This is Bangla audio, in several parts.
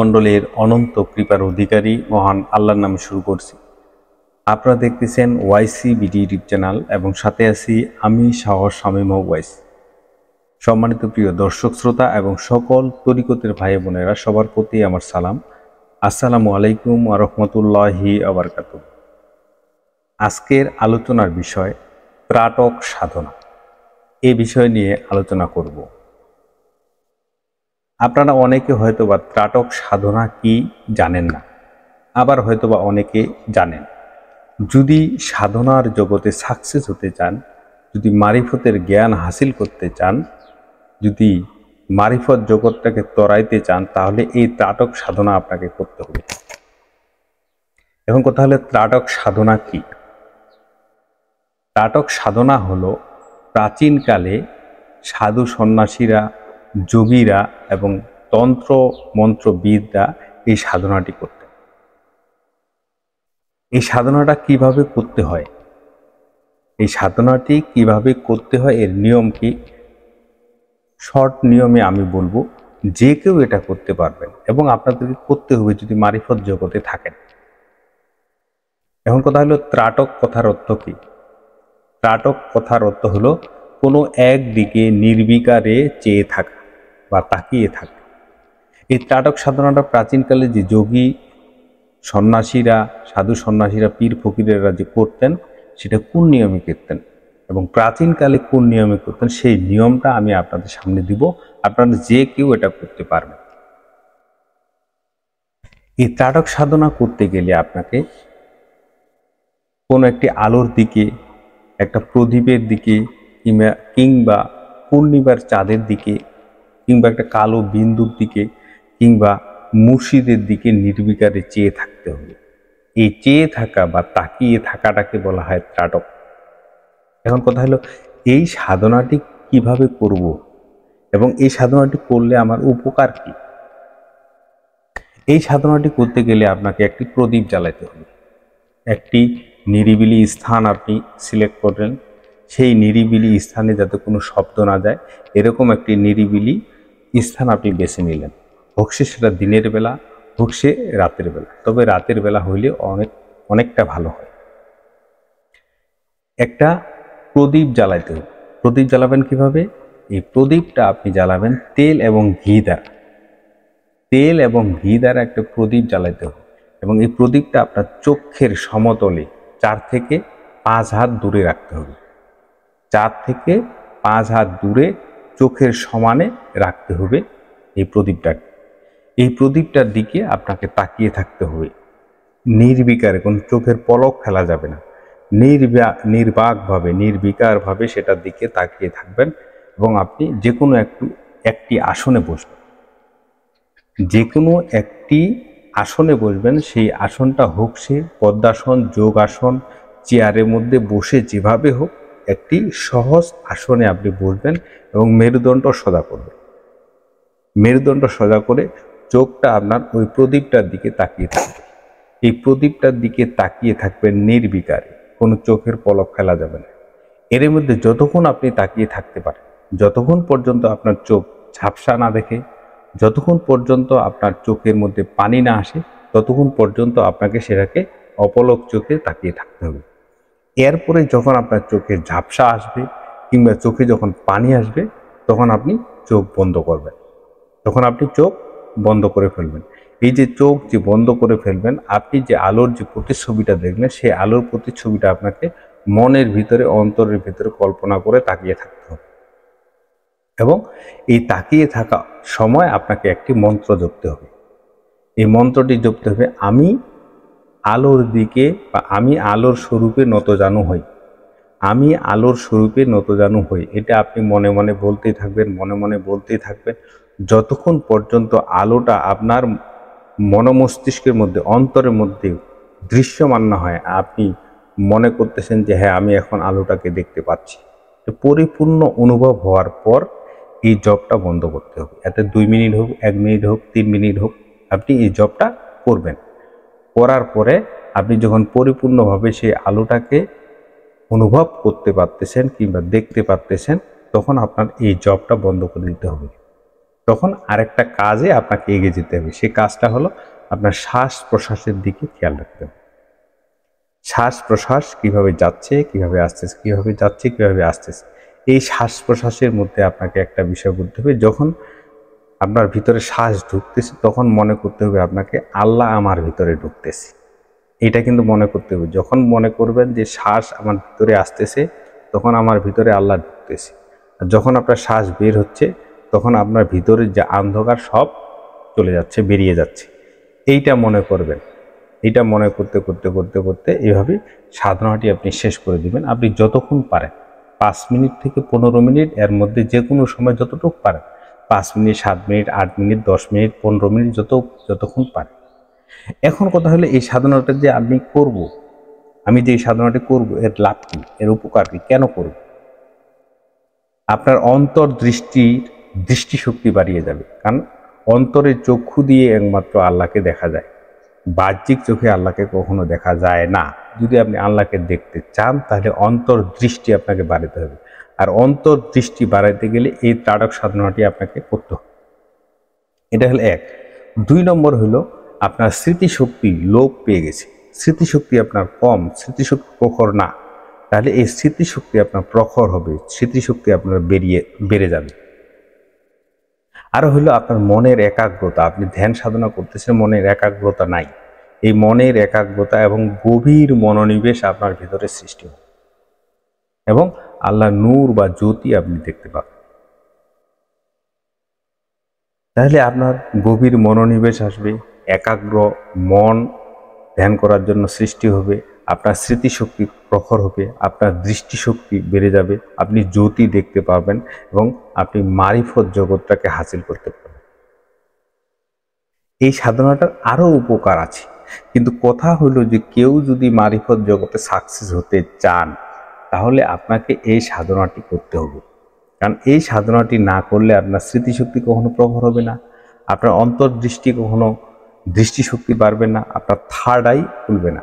বিশ্বমণ্ডলের অনন্ত কৃপার অধিকারী মহান আল্লাহর নামে শুরু করছি। আপনারা দেখতেছেন ওয়াইসি বিডি ইউটিউব চ্যানেল এবং সাথে আছি আমি সাহস শামীম ওয়াইস। সম্মানিত প্রিয় দর্শক শ্রোতা এবং সকল তরিকতের ভাই বোনেরা, সবার প্রতি আমার সালাম। আসসালামু আলাইকুম ওয়া রাহমাতুল্লাহি ওয়া বারাকাতুহু। আজকের আলোচনার বিষয় ত্রাটক সাধনা। এই বিষয় নিয়ে আলোচনা করব। আপনারা অনেকে হয়তোবা ত্রাটক সাধনা কি জানেন না, আবার হয়তোবা অনেকে জানেন। যদি সাধনার জগতে সাকসেস হতে চান, যদি মারিফতের জ্ঞান হাসিল করতে চান, যদি মারিফত জগৎটাকে তরাইতে চান, তাহলে এই ত্রাটক সাধনা আপনাকে করতে হবে। এখন কথা হলো, ত্রাটক সাধনা কি? ত্রাটক সাধনা হলো প্রাচীনকালে সাধু সন্ন্যাসীরা, যোগীরা এবং তন্ত্র মন্ত্রবিদরা এই সাধনাটি করতেন। এই সাধনাটা কিভাবে করতে হয়, এই সাধনাটি কিভাবে করতে হয়, এর নিয়ম কি, শর্ট নিয়মে আমি বলবো। যে কেউ এটা করতে পারবেন এবং আপনাদেরকে করতে হবে যদি মারিফত জগতে থাকেন। এখন কথা হলো, ত্রাটক কথার অর্থ কি? ত্রাটক কথার অর্থ হলো কোনো একদিকে নির্বিকারে চেয়ে থাকা বা তাকিয়ে থাকা। এই ত্রাটক সাধনাটা প্রাচীনকালে যে যোগী সন্ন্যাসীরা, সাধু সন্ন্যাসীরা, পীর ফকিরেরা যে করতেন, সেটা কোন নিয়মে করতেন এবং প্রাচীনকালে কোন নিয়মে করতেন, সেই নিয়মটা আমি আপনাদের সামনে দিব। আপনারা যে কেউ এটা করতে পারবেন। এই ত্রাটক সাধনা করতে গেলে আপনাকে কোনো একটি আলোর দিকে, একটা প্রদীপের দিকে, কিংবা পূর্ণিমার চাঁদের দিকে, কিংবা একটা কালো বিন্দুর দিকে, কিংবা মুর্শিদের দিকে নির্বিকারে চেয়ে থাকতে হবে। এই চেয়ে থাকা বা তাকিয়ে থাকাটাকে বলা হয় ত্রাটক। এখন কথা হলো, এই সাধনাটি কিভাবে করব এবং এই সাধনাটি করলে আমার উপকার কি? এই সাধনাটি করতে গেলে আপনাকে একটি প্রদীপ জ্বালাতে হবে। একটি নিরিবিলি স্থান আপনি সিলেক্ট করলেন। সেই নিরিবিলি স্থানে যাতে কোনো শব্দ না যায়, এরকম একটি নিরিবিলি স্থান আপনি বেছে নিলেন। হোক সেটা দিনের বেলা, হোক সে রাতের বেলা, তবে রাতের বেলা হইলে অনেকটা ভালো হয়। একটা প্রদীপ জ্বালাইতে হবে। প্রদীপ জ্বালাবেন কিভাবে? এই প্রদীপটা আপনি জ্বালাবেন তেল এবং ঘি দ্বারা। তেল এবং ঘি দ্বারা একটা প্রদীপ জ্বালাইতে হবে এবং এই প্রদীপটা আপনার চোখের সমতলে 4 থেকে 5 হাত দূরে রাখতে হবে। 4 থেকে 5 হাত দূরে চোখের সমানে রাখতে হবে এই প্রদীপটাকে। এই প্রদীপটার দিকে আপনাকে তাকিয়ে থাকতে হবে নির্বিকারে, কোনো চোখের পলক ফেলা যাবে না। নির্বাকভাবে, নির্বিকারভাবে সেটার দিকে তাকিয়ে থাকবেন এবং আপনি যে কোনো একটি আসনে বসবেন। যে কোনো একটি আসনে বসবেন। সেই আসনটা হোক সে পদ্মাসন, যোগাসন, চেয়ারের মধ্যে বসে যেভাবে হোক, একটি সহজ আসনে আপনি বসবেন এবং মেরুদণ্ড সোজা করবেন। মেরুদণ্ড সোজা করে চোখটা আপনার ওই প্রদীপটার দিকে তাকিয়ে থাকবে। এই প্রদীপটার দিকে তাকিয়ে থাকবেন নির্বিকারে, কোনো চোখের পলক ফেলা যাবে না। এর মধ্যে যতক্ষণ আপনি তাকিয়ে থাকতে পারেন, যতক্ষণ পর্যন্ত আপনার চোখ ঝাপসা না দেখে, যতক্ষণ পর্যন্ত আপনার চোখের মধ্যে পানি না আসে, ততক্ষণ পর্যন্ত আপনাকে সেটাকে অপলক চোখে তাকিয়ে থাকতে হবে। এরপরে যখন আপনার চোখে ঝাপসা আসবে কিংবা চোখে যখন পানি আসবে, তখন আপনি চোখ বন্ধ করবেন। তখন আপনি চোখ বন্ধ করে ফেলবেন। এই যে চোখ যে বন্ধ করে ফেলবেন, আপনি যে আলোর যে প্রতিচ্ছবিটা দেখলেন, সেই আলোর প্রতিচ্ছবিটা আপনাকে মনের ভিতরে, অন্তরের ভিতরে কল্পনা করে তাকিয়ে থাকতে হবে এবং এই তাকিয়ে থাকা সময় আপনাকে একটি মন্ত্র জপতে হবে। এই মন্ত্রটি জপতে হবে, আমি আলোর দিকে বা আমি আলোর স্বরূপে নতজানু হই। আমি আলোর স্বরূপে নতজানু হই। এটা আপনি মনে মনে বলতেই থাকবেন, মনে মনে বলতেই থাকবেন, যতক্ষণ পর্যন্ত আলোটা আপনার মনোমস্তিষ্কের মধ্যে, অন্তরের মধ্যে দৃশ্যমান না হয়। আপনি মনে করতেছেন যে হ্যাঁ, আমি এখন আলোটাকে দেখতে পাচ্ছি। তো পরিপূর্ণ অনুভব হওয়ার পর এই জপটা বন্ধ করতে হবে। এতে 2 মিনিট হোক, 1 মিনিট হোক, 3 মিনিট হোক, আপনি এই জপটা করবেন। করার পরে আপনি যখন পরিপূর্ণভাবে সেই আলোটাকে অনুভব করতে পারতেছেন কিংবা দেখতে পারতেছেন, তখন আপনার এই জবটা বন্ধ করে দিতে হবে। তখন আরেকটা কাজে আপনাকে এগিয়ে যেতে হবে। সেই কাজটা হলো আপনার শ্বাস প্রশ্বাসের দিকে খেয়াল রাখতে হবে। শ্বাস প্রশ্বাস কিভাবে যাচ্ছে, কিভাবে আসতেছে, কিভাবে যাচ্ছে, কিভাবে আসতেছে। এই শ্বাস প্রশ্বাসের মধ্যে আপনাকে একটা বিষয় বলতে হবে, যখন আপনার ভিতরে শ্বাস ঢুকতেছে তখন মনে করতে হবে আপনাকে আল্লাহ আমার ভিতরে ঢুকতেছে। এটা কিন্তু মনে করতে হবে। যখন মনে করবেন যে শ্বাস আমার ভিতরে আসতেছে তখন আমার ভিতরে আল্লাহ ঢুকতেছে। আর যখন আপনার শ্বাস বের হচ্ছে তখন আপনার ভিতরে যে অন্ধকার সব চলে যাচ্ছে, বেরিয়ে যাচ্ছে। এইটা মনে করবেন। এটা মনে করতে করতে করতে করতে এইভাবে সাধনাটি আপনি শেষ করে দিবেন। আপনি যতক্ষণ পারেন 5 মিনিট থেকে 15 মিনিট, এর মধ্যে যে কোনো সময় যতটুকু পারেন, 5 minute, 7 minute, 8 minute, 10 minute, 15 minute, যতক্ষণ পারেন। এখন কথা হলো এই সাধনাটা যে আমি করব, আমি যে এই সাধনাটি করব এর লাভ কি, এর উপকার কি, কেন করব? আপনার দৃষ্টিশক্তি বাড়িয়ে যাবে। কারণ অন্তরের চক্ষু দিয়ে একমাত্র আল্লাহকে দেখা যায়, বাহ্যিক চোখে আল্লাহকে কখনো দেখা যায় না। যদি আপনি আল্লাহকে দেখতে চান তাহলে অন্তর্দৃষ্টি আপনাকে বাড়াতে হবে। আর অন্তর্দৃষ্টি বাড়াইতে গেলে এই তাড়ক সাধনাটি আপনাকে করতে হবে। এটা হলো এক। 2 নম্বর হলো আপনার স্মৃতিশক্তি লোপ পেয়ে গেছে, স্মৃতিশক্তি আপনার কম, স্মৃতিশক্তি প্রখর না। তাহলে এই স্মৃতিশক্তি আপনার প্রখর হবে, স্মৃতিশক্তি আপনার বেড়ে যাবে। আরো হলো আপনার মনের একাগ্রতা। আপনি ধ্যান সাধনা করতেছেন, মনের একাগ্রতা নাই। এই মনের একাগ্রতা এবং গভীর মনোনিবেশ আপনার ভিতরে সৃষ্টি হবে এবং আল্লাহ নূর বা জ্যোতি আপনি দেখতে পাবেন। তাহলে আপনার গভীর মনোনিবেশ আসবে, একাগ্র মন ধ্যান করার জন্য সৃষ্টি হবে, আপনার স্মৃতিশক্তি প্রখর হবে, আপনার দৃষ্টিশক্তি বেড়ে যাবে, আপনি জ্যোতি দেখতে পাবেন এবং আপনি মারিফত জগৎটাকে হাসিল করতে পারবেন। এই সাধনাটার আরও উপকার আছে, কিন্তু কথা হলো যে কেউ যদি মারিফত জগতে সাকসেস হতে চান তাহলে আপনাকে এই সাধনাটি করতে হবে। কারণ এই সাধনাটি না করলে আপনার স্মৃতিশক্তি কখনো প্রখর হবে না, আপনার অন্তর্দৃষ্টি কখনো দৃষ্টিশক্তি বাড়বে না, আপনার থার্ড আই খুলবে না।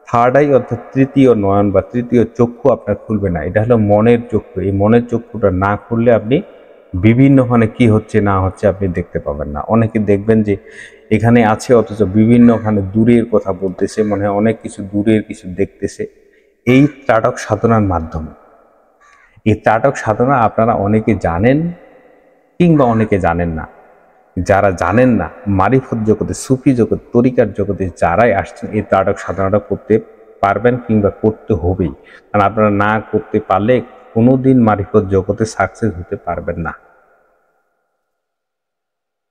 থার্ড আই অর্থাৎ তৃতীয় নয়ন বা তৃতীয় চক্ষু আপনার খুলবে না। এটা হলো মনের চক্ষু। এই মনের চক্ষুটা না খুললে আপনি বিভিন্নখানে কি হচ্ছে না হচ্ছে আপনি দেখতে পাবেন না। অনেকে দেখবেন যে এখানে আছে অথচ বিভিন্নখানে দূরের কথা বলতেছে, মনে হয় অনেক কিছু দূরের কিছু দেখতেছে। এই ত্রাটক সাধনার মাধ্যমে, এই ত্রাটক সাধনা আপনারা অনেকে জানেন কিংবা অনেকে জানেন না। যারা জানেন না, মারিফত জগতে, সুফি জগৎ, তরিকার জগতে যারাই আসছেন এই ত্রাটক সাধনাটা করতে পারবেন কিংবা করতে হবেই। কারণ আপনারা না করতে পারলে কোনোদিন মারিফত জগতে সাকসেস হতে পারবেন না।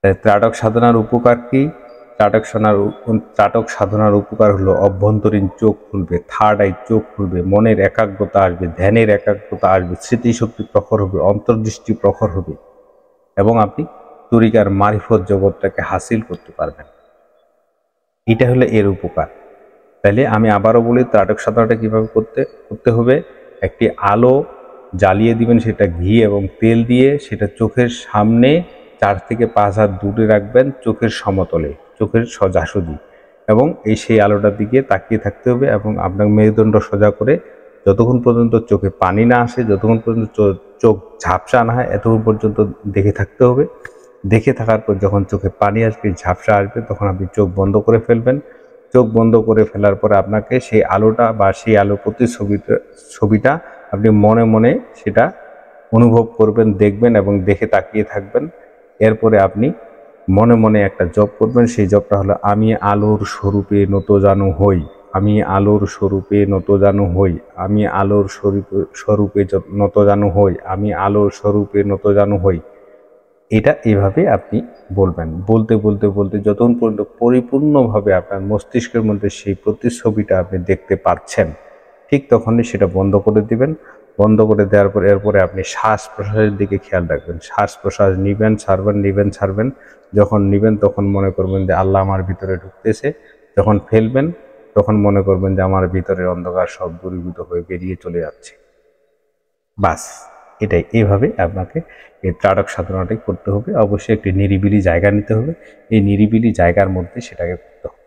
তাই ত্রাটক সাধনার উপকার কি? ত্রাটক সাধনার উপকার হলো অভ্যন্তরীণ চোখ খুলবে, থার্ড আই চোখ খুলবে, মনের একাগ্রতা আসবে, ধ্যানের একাগ্রতা আসবে, স্মৃতিশক্তি প্রখর হবে, অন্তর্দৃষ্টি প্রখর হবে এবং আপনি তরিকার মারিফত জগৎটাকে হাসিল করতে পারবেন। এটা হলো এর উপকার। তাহলে আমি আবারও বলি ত্রাটক সাধনাটা কীভাবে করতে হবে। একটি আলো জ্বালিয়ে দিবেন, সেটা ঘি এবং তেল দিয়ে, সেটা চোখের সামনে 4 থেকে 5 হাত দূরে রাখবেন, চোখের সমতলে, চোখের সোজাসুজি, এবং সেই আলোটার দিকে তাকিয়ে থাকতে হবে এবং আপনার মেরুদণ্ড সোজা করে যতক্ষণ পর্যন্ত চোখে পানি না আসে, যতক্ষণ পর্যন্ত চোখ ঝাপসা না হয়, এতক্ষণ পর্যন্ত দেখে থাকতে হবে। দেখে থাকার পর যখন চোখে পানি আসবে, ঝাপসা আসবে, তখন আপনি চোখ বন্ধ করে ফেলবেন। চোখ বন্ধ করে ফেলার পরে আপনাকে সেই আলোটা বা সেই আলোর ছবিটা আপনি মনে মনে সেটা অনুভব করবেন, দেখবেন এবং দেখে তাকিয়ে থাকবেন। এরপরে আপনি মনে মনে একটা জপ করবেন। সেই জপটা হলো আমি আলোর স্বরূপে নতজানু হই, আমি আলোর স্বরূপে নতজানু হই, আমি আলোর স্বরূপে নতজানু হই, আমি আলোর স্বরূপে নতজানু হই। এটা এভাবে আপনি বলবেন। বলতে বলতে বলতে যতক্ষণ পর্যন্ত পরিপূর্ণভাবে আপনার মস্তিষ্কের মধ্যে সেই প্রতিচ্ছবিটা আপনি দেখতে পাচ্ছেন, ঠিক তখনই সেটা বন্ধ করে দিবেন। বন্ধ করে দেওয়ার পর এরপরে আপনি শ্বাস প্রশ্বাসের দিকে খেয়াল রাখবেন। শ্বাস প্রশ্বাস নিবেন, ছাড়বেন, নিবেন, ছাড়বেন। যখন নিবেন তখন মনে করবেন যে আল্লাহ আমার ভিতরে ঢুকতেছে। যখন ফেলবেন তখন মনে করবেন যে আমার ভিতরের অন্ধকার সব দূরীভূত হয়ে বেরিয়ে চলে যাচ্ছে। বাস, এটাই। এইভাবে আপনাকে এই ত্রাটক সাধনাটাই করতে হবে। অবশ্যই একটি নিরিবিলি জায়গা নিতে হবে, এই নিরিবিলি জায়গার মধ্যে সেটাকে করতে হবে।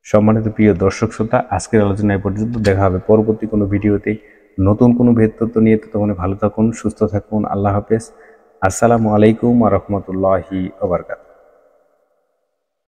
সম্মানিত প্রিয় দর্শক শ্রোতা, আজকের আলোচনা এ পর্যন্ত। দেখা হবে পরবর্তী কোনো ভিডিওতে নতুন কোনো ভেদ তত্ত্ব নিয়ে। ততক্ষণে ভালো থাকুন, সুস্থ থাকুন। আল্লাহ হাফেজ। আসসালামু আলাইকুম ওয়া রাহমাতুল্লাহি ওয়া বারাকাতুহু।